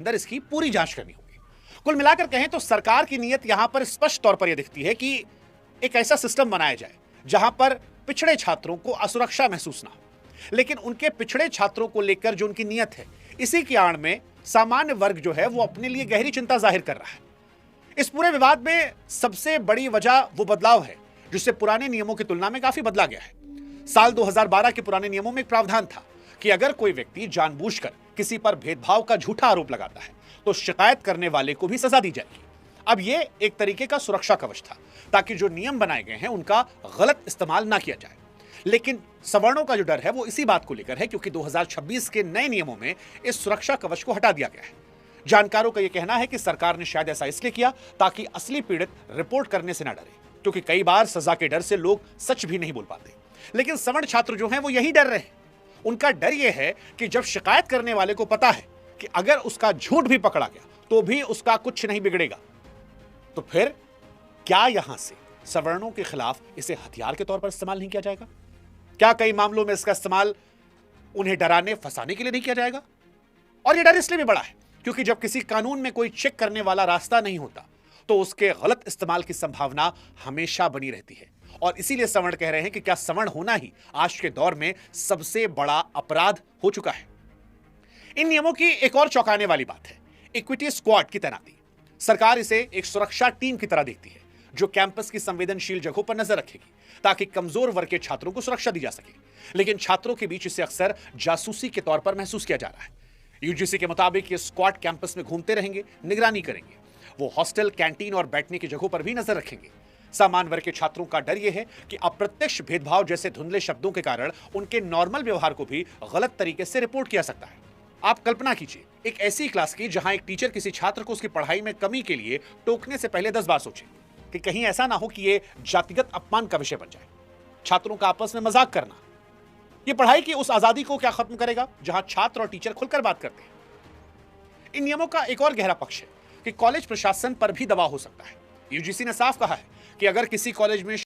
अंदर इसकी पूरी जांच करनी होगी। कुल मिलाकर कहें तो सरकार की नीयत यहां पर स्पष्ट तौर पर यह दिखती है कि एक ऐसा सिस्टम बनाया जाए जहां पर पिछड़े छात्रों को असुरक्षा महसूस ना हो। लेकिन उनके पिछड़े छात्रों को लेकर जो उनकी नीयत है, इसी की आड़ में सामान्य वर्ग जो है वो अपने लिए गहरी चिंता जाहिर कर रहा है। इस पूरे विवाद में सबसे बड़ी वजह वो बदलाव है जिससे पुराने नियमों की तुलना में काफी बदला गया है। साल 2012 के पुराने नियमों में एक प्रावधान था कि अगर कोई व्यक्ति जानबूझकर किसी पर भेदभाव का झूठा आरोप लगाता है तो शिकायत करने वाले को भी सजा दी जाएगी। अब यह एक तरीके का सुरक्षा कवच था ताकि जो नियम बनाए गए हैं उनका गलत इस्तेमाल ना किया जाए। लेकिन सवर्णों का जो डर है वो इसी बात को लेकर है क्योंकि 2026 के नए नियमों में इस सुरक्षा कवच को हटा दिया गया है। जानकारों का यह कहना है कि सरकार ने शायद ऐसा इसलिए किया ताकि असली पीड़ित रिपोर्ट करने से ना डरे, क्योंकि कई बार सजा के डर से लोग सच भी नहीं बोल पाते। लेकिन सवर्ण छात्र जो हैं वो यही डर रहे हैं। उनका डर यह है कि जब शिकायत करने वाले को पता है कि अगर उसका झूठ भी पकड़ा गया तो भी उसका कुछ नहीं बिगड़ेगा, तो फिर क्या यहां से सवर्णों के खिलाफ इसे हथियार के तौर पर इस्तेमाल नहीं किया जाएगा? क्या कई मामलों में इसका इस्तेमाल उन्हें डराने फंसाने के लिए नहीं किया जाएगा? और यह डर इसलिए भी बड़ा है क्योंकि जब किसी कानून में कोई चेक करने वाला रास्ता नहीं होता तो उसके गलत इस्तेमाल की संभावना हमेशा बनी रहती है। और इसीलिए सवर्ण कह रहे हैं कि क्या सवर्ण होना ही आज के दौर में सबसे बड़ा अपराध हो चुका है। इन नियमों की एक और चौंकाने वाली बात है इक्विटी स्क्वाड की तैनाती। सरकार इसे एक सुरक्षा टीम की तरह देखती है जो कैंपस की संवेदनशील जगहों पर नजर रखेगी ताकि कमजोर वर्ग के छात्रों को सुरक्षा दी जा सके। लेकिन छात्रों के बीच इसे अक्सर जासूसी के तौर पर महसूस किया जा रहा है। यूजीसी के मुताबिक ये स्क्वाड कैंपस में घूमते रहेंगे, निगरानी करेंगे। वो हॉस्टल, कैंटीन और बैठने की जगहों पर भी नजर रखेंगे। सामान्य वर्ग के छात्रों का डर यह है कि अप्रत्यक्ष भेदभाव जैसे धुंधले शब्दों के कारण उनके नॉर्मल व्यवहार को भी गलत तरीके से रिपोर्ट किया सकता है। आप कल्पना कीजिए एक ऐसी क्लास की जहां एक टीचर किसी छात्र को उसकी पढ़ाई में कमी के लिए टोकने से पहले 10 बार सोचे कि कहीं ऐसा ना हो कि यह जातिगत अपमान का विषय बन जाए। छात्रों का आपस में मजाक करना यह पढ़ाई की उस आजादी को क्या खत्म करेगा जहां छात्र और टीचर खुलकर बात करते हैं। इन नियमों का एक और गहरा पक्ष है कि कॉलेज प्रशासन पर भी दबाव हो सकता है। यूजीसी ने साफ कहा है कि अगर किसी कॉलेज में